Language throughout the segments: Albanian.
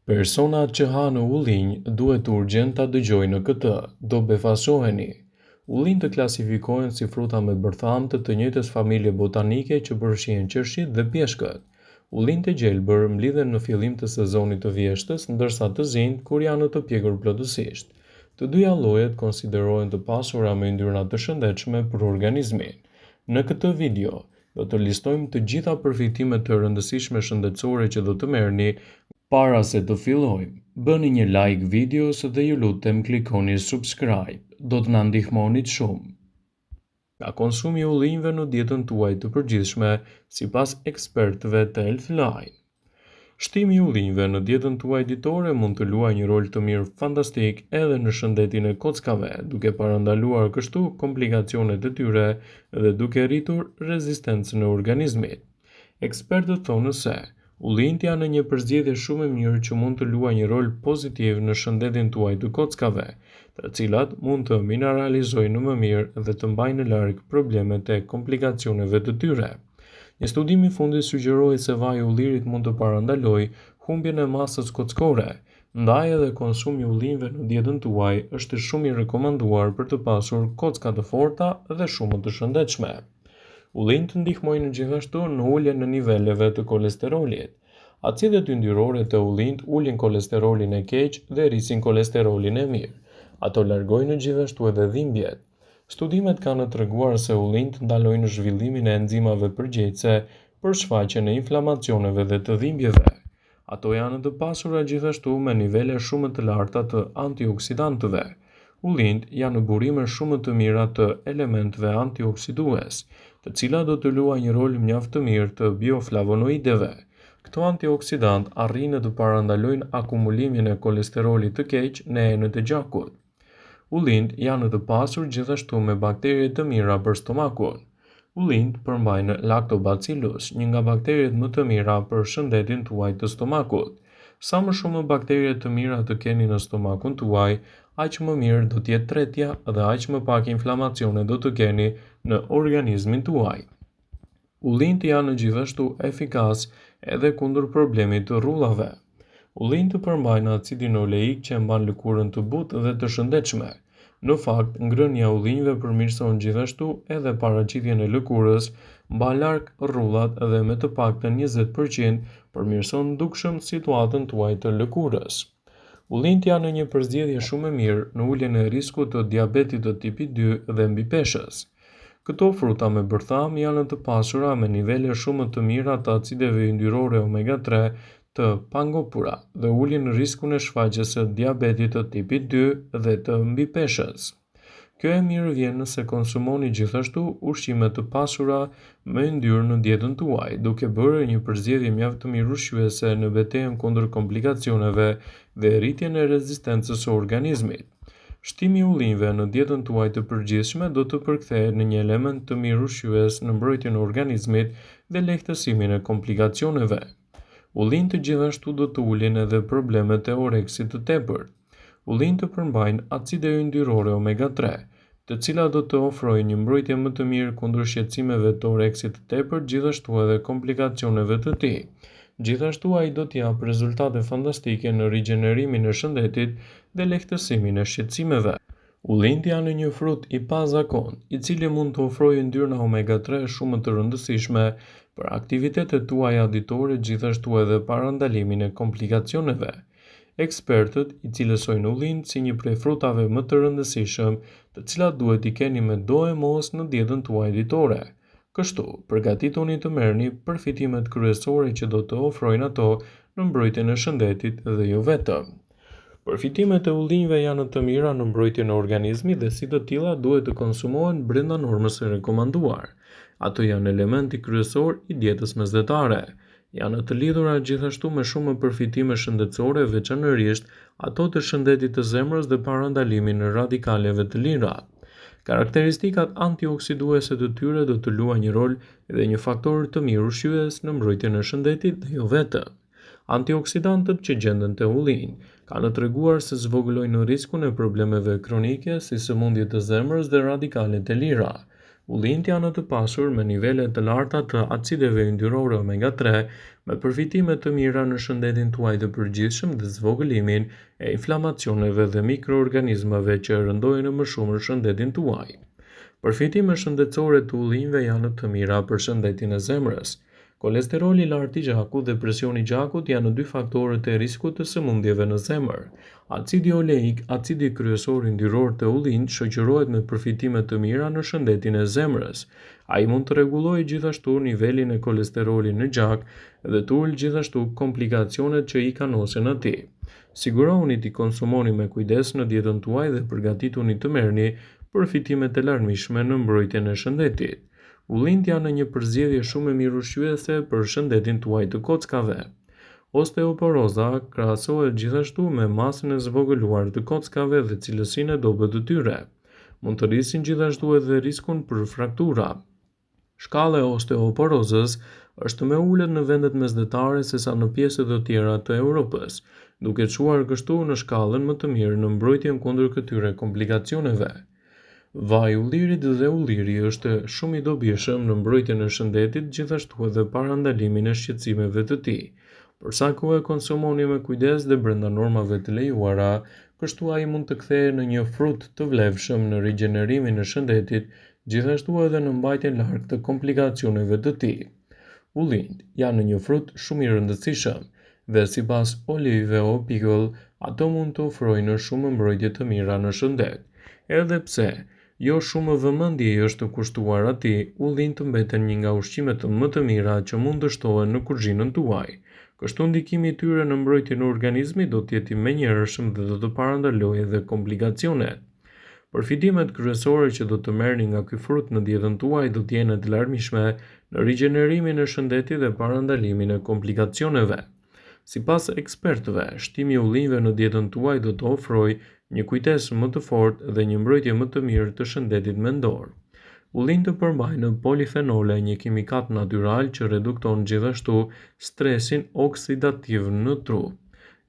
Personat që hanë ullinj duhet urgjent ta dëgjojnë këtë, do befasoheni. Ullinjtë klasifikohen si fruta me bërthamtë të njëjtës familje botanike që përfshin qershit dhe pjeshkët. Ullinjtë e gjelbër mblidhen në fillim të sezonit të vjeshtës, ndërsa të zinjt kur janë të pjekur plotësisht. Të dyja llojet konsiderohen të pasura me yndyrna të shëndetshme për organizmin. Në këtë video do të listojmë të gjitha përfitimet të rëndësishme shëndetësore që do të merrni. Para se të fillojmë, bëni një like videos dhe ju lutem klikoni subscribe, do të na ndihmonit shumë. Nga konsumi i ullinjve në dietën tuaj të përgjithshme, sipas ekspertëve të Healthline. Shtimi i ullinjve në dietën tuaj ditore mund të luajë një rol të mirë fantastik edhe në shëndetin e kockave, duke parandaluar kështu komplikacionet e tyre dhe duke rritur rezistencën e organizmit. Ekspertët thonë se ullinjtë janë një përzgjedhje shumë e mirë që mund të luajë një rol pozitiv në shëndetin tuaj të kockave, të cilat mund të mineralizojnë më mirë dhe të mbajnë larg problemet e komplikacioneve të tyre. Një studim i fundit sugjeroi se vaji i ullirit mund të parandalojë humbjen e masës kockore, ndaj edhe konsumi i ullinjve në dietën tuaj është shumë i rekomanduar për të pasur kocka të forta dhe shumë të shëndetshme. Ullinjtë ndihmojnë gjithashtu në uljen e niveleve të kolesterolit. Acidet yndyrore të ullinjt ulin kolesterolin e keq dhe rrisin kolesterolin e mirë. Ato largojnë gjithashtu edhe dhimbjet. Studimet kanë treguar se ullinjt ndalojnë zhvillimin e enzimave përgjegjëse për shfaqjen e inflamacioneve dhe të dhimbjeve. Ato janë të pasura gjithashtu me nivele shumë të larta të antioksidantëve. Ullinjt janë burime shumë të mira të elementeve antioksidues, të cilat do të luajnë një rol mjaft të mirë të bioflavonoideve. Këto antioksidant arrijnë të parandalojnë akumulimin e kolesterolit të keq në enët e gjakut. Ullinjt janë të pasur gjithashtu me baktere të mira për stomakun. Ullinjt përmbajnë lactobacillus, një nga bakteret më të mira për shëndetin tuaj të stomakut. Sa më shumë baktere të mira të keni në stomakun tuaj, aq më mirë do të jetë tretja dhe aq më pak inflamacione do të keni në organizmin tuaj. Ullinjtë janë gjithashtu efikas edhe kundër problemit të rrullave. Ullinjtë përmbajnë acidin oleik që mban lëkurën të butë dhe të shëndetshme. Në fakt, ngrënia e ullinjve përmirëson gjithashtu edhe paraqitjen e lëkurës, mban larg rrullat dhe me të paktën 20% përmirëson dukshëm situatën tuaj të lëkurës. Ullinjtë janë një përzgjedhje shumë e mirë në uljen e riskut të diabetit të tipit 2 dhe mbipeshës. Këto fruta me bërtham janë të pasura me nivele shumë të mira të acideve yndyrore omega 3 të pangopura dhe ulin riskun e shfaqjes së diabetit të tipit 2 dhe të mbipeshës. Kjo e mirë vjen nëse konsumoni gjithashtu ushqime të pasura me yndyrë në dietën tuaj, duke bërë një përzgjedhje mjaft të mirë ushqyese në betejën kundër komplikacioneve dhe rritjen e rezistencës së organizmit. Shtimi i ullinjve në dietën tuaj të përgjithshme do të përkthehet në një element të mirë ushqyes në mbrojtjen e organizmit dhe lehtësimin e komplikacioneve. Ullinjtë gjithashtu do të ulin edhe problemet e oreksit të tepërt. Ullinjtë përmbajnë acide yndyrore omega 3, të cilat do të ofrojnë një mbrojtje më të mirë kundër shqetësimeve të oreksit të tepërt, gjithashtu edhe komplikacioneve të tij. Gjithashtu ai do të japë rezultate fantastike në rigjenerimin e shëndetit dhe lehtësimin e shqetësimeve. Ullinjtë janë një frut i pazakont, i cili mund të ofrojë yndyrna omega 3 shumë të rëndësishme për aktivitetet tuaja ditore, gjithashtu edhe parandalimin e komplikacioneve. Ekspertët i cilësojnë ullinjt si një prej frutave më të rëndësishëm, të cilat duhet i keni me do e mos në dietën tuaj ditore. Kështu, përgatituni të merrni përfitimet kryesore që do të ofrojnë ato në mbrojtjen e shëndetit dhe jo vetëm. Përfitimet e ullinjve janë të mira në mbrojtjen e organizmit dhe si të tilla duhet të konsumohen brenda normës së rekomanduar. Ato janë elementi kryesor i dietës mesdhetare. Janë të lidhura gjithashtu me shumë përfitime shëndetësore, veçanërisht ato të shëndetit të zemrës dhe parandalimin e radikaleve të lira. Karakteristikat antioksiduese të tyre do të luajnë një rol dhe një faktor të mirë ushqyes në mbrojtjen e shëndetit dhe jo vetëm. Antioksidantët që gjenden te ullinjt kanë treguar se zvogëlojnë riskun e problemeve kronike si sëmundjet e zemrës dhe radikalet e lira. Ullint janë të pasur me nivele të larta të acideve yndyrore omega-3, me përfitime të mira në shëndetin tuaj të përgjithshëm dhe zvogëlimin e inflamacioneve dhe mikroorganizmave që rëndojnë më shumë në shëndetin tuaj. Përfitime shëndetësore të ullinjve janë të mira për shëndetin e zemrës. Kolesteroli i lartë i gjakut dhe presioni i gjakut janë dy faktorët e riskut të sëmundjeve në zemër. Acidi oleik, acidi kryesor yndyror të ullinjt, shoqërohet me përfitime të mira në shëndetin e zemrës. Ai mund të rregullojë gjithashtu nivelin e kolesterolit në gjak dhe të ulë gjithashtu komplikacionet që i kanosen atij. Sigurohuni t'i konsumoni me kujdes në dietën tuaj dhe përgatituni të merrni përfitimet e larmishme në mbrojtjen e shëndetit. Ullinjt janë një përzgjedhje shumë e mirë ushqyese për shëndetin tuaj të kockave. Osteoporoza krahasohet gjithashtu me masën e zvogëluar të kockave dhe cilësinë e dobët të tyre. Mund të rrisin gjithashtu edhe riskun për fraktura. Shkalla e osteoporozës është më ulët në vendet mesdhetare sesa në pjesët të tjera të Europës, duke çuar kështu në shkallën më të mirë në mbrojtjen kundër këtyre komplikacioneve. Vaj ullirit dhe ulliri është shumë i dobishëm në mbrojtjen e shëndetit, gjithashtu edhe parandalimin e shqetësimeve të tij. Për sa kohë e konsumoni me kujdes dhe brenda normave të lejuara, kështu ai mund të kthehej në një frut të vlefshëm në rigjenerimin e shëndetit, gjithashtu edhe në mbajtjen larg të komplikacioneve të tij. Ullinjt janë një frut shumë i rëndësishëm dhe sipas Oliveo Pickle, ato mund të ofrojnë shumë mbrojtje të mira në shëndet. Edhe pse jo shumë vëmendje i është kushtuar atij, ullinjt mbeten një nga ushqimet më të mira që mund të shtohen në kuzhinën tuaj. Kështu ndikimi i tyre në mbrojtjen e organizmit do të jetë i menjëhershëm dhe do të parandalojë edhe komplikacionet. Përfitimet kryesore që do të merrni nga ky frut në dietën tuaj do të jenë të larmishme në rigjenerimin e shëndetit dhe parandalimin e komplikacioneve. Sipas ekspertëve, shtimi i ullinjve në dietën tuaj do të ofrojë një kujdes më të fortë dhe një mbrojtje më të mirë të shëndetit mendor. Ullinjt përmbajnë polifenole, një kimikat natyral që redukton gjithashtu stresin oksidativ në trup.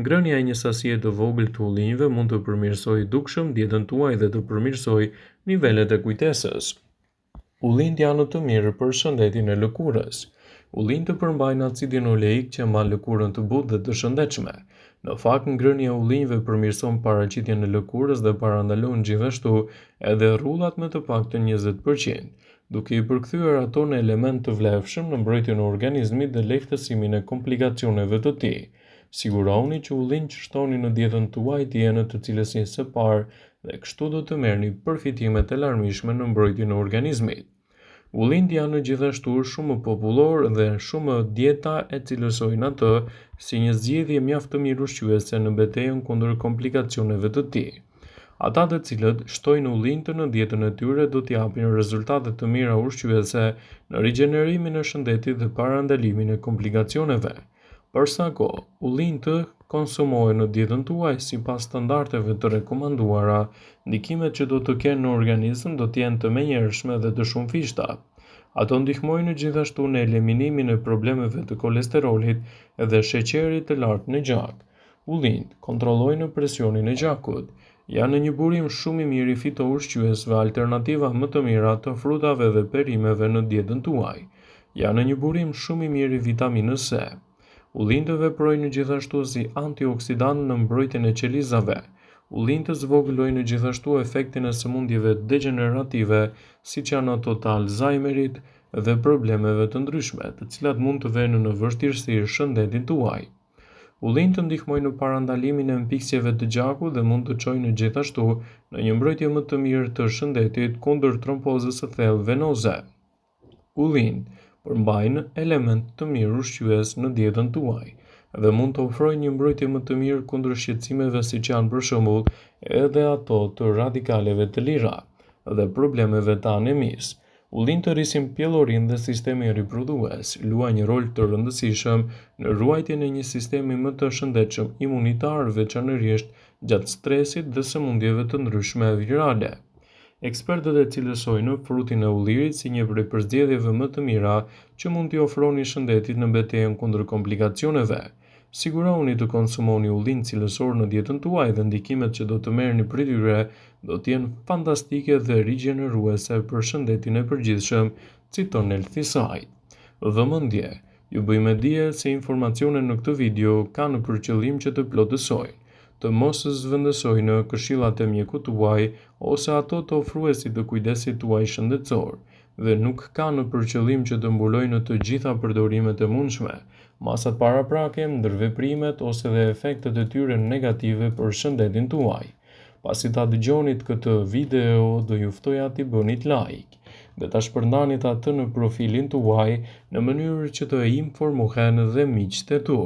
Ngrënia e një sasie të vogël të ullinjve mund të përmirësojë dukshëm dietën tuaj dhe të përmirësojë nivelet e kujtesës. Ullinjt janë të mirë për shëndetin e lëkurës. Ullinjt përmbajnë acidin oleik që mban lëkurën të butë dhe të shëndetshme. Në fakt, ngrënia e ullinjve përmirëson paraqitjen e lëkurës dhe parandalon gjithashtu edhe rrullat me të paktën 20%, duke i përkthyer ato në element të vlefshëm në mbrojtjen e organizmit dhe lehtësimin e komplikacioneve të tij. Sigurohuni që ullinjt që shtoni në dietën tuaj të jenë të cilësisë së parë dhe kështu do të merrni përfitimet e larmishme në mbrojtjen e organizmit. Ullinjt janë gjithashtu shumë popullor dhe shumë dieta e cilësojnë atë si një zgjedhje mjaft të mirë ushqyese në betejën kundër komplikacioneve të tij. Ata të cilët shtojnë ullinjt në dietën e tyre do të japin rezultate të mira ushqyese në rigjenerimin e shëndetit dhe parandalimin e komplikacioneve. Për sa kohë ullinjt konsumohen në dietën tuaj sipas standardeve të rekomanduara, ndikimet që do të kenë në organizëm do të jenë të menjëhershme dhe të shumëfishta. Ato ndihmojnë gjithashtu në eliminimin e problemeve të kolesterolit dhe sheqerit të lartë në gjak. Ullinjt kontrollojnë presionin e gjakut. Janë një burim shumë i mirë i fitoushqyesve, alternativa më të mira të frutave dhe perimeve në dietën tuaj. Janë një burim shumë i mirë i vitaminës C. Ullinjt veprojnë gjithashtu si antioksidant në mbrojtjen e qelizave. Ullinjt zvogëlojnë gjithashtu efektin e sëmundjeve degenerative, siç janë ato të Alzheimerit dhe problemeve të ndryshme, të cilat mund të vënë në vështirësi shëndetin tuaj. Ullinjt ndihmojnë në parandalimin e mpiksjeve të gjakut dhe mund të çojnë gjithashtu në një mbrojtje më të mirë të shëndetit kundër trombozës së thellë venoze. Ullinjt përmbajnë element të mirë ushqyes në dietën tuaj dhe mund të ofrojnë një mbrojtje më të mirë kundër shqetësimeve siç janë për shembull edhe ato të radikaleve të lira dhe problemeve të anemisë. Ullinjt rrisin pjellorinë dhe sistemin riprodhues, luajnë një rol të rëndësishëm në ruajtjen e një sistemi më të shëndetshëm imunitar, veçanërisht gjatë stresit dhe sëmundjeve të ndryshme virale. Ekspertët e cilësojnë frutin e ullirit si një prej përzgjedhjeve më të mira që mund t'i ofroni shëndetit në betejën kundër komplikacioneve. Sigurohuni të konsumoni ullin cilësor në dietën tuaj dhe ndikimet që do të merrni prej tyre do të jenë fantastike dhe rigjeneruese për shëndetin e përgjithshëm, citon Elthisaj. Vëmendje, ju bëjmë dije se informacionet në këtë video kanë për qëllim që të plotësojnë, të mos zhvendësojnë këshillat e mjekut tuaj ose ato të ofruesit të kujdesit tuaj shëndetësor, dhe nuk kanë për qëllim që të mbulojnë të gjitha përdorimet e mundshme, masat paraprake, ndërveprimet ose dhe efektet e tyre negative për shëndetin tuaj. Pasi ta dëgjonit këtë video, do ju ftoja t'i bënit like dhe ta shpërndanit atë në profilin tuaj në mënyrë që të informohen dhe miqtë e tu.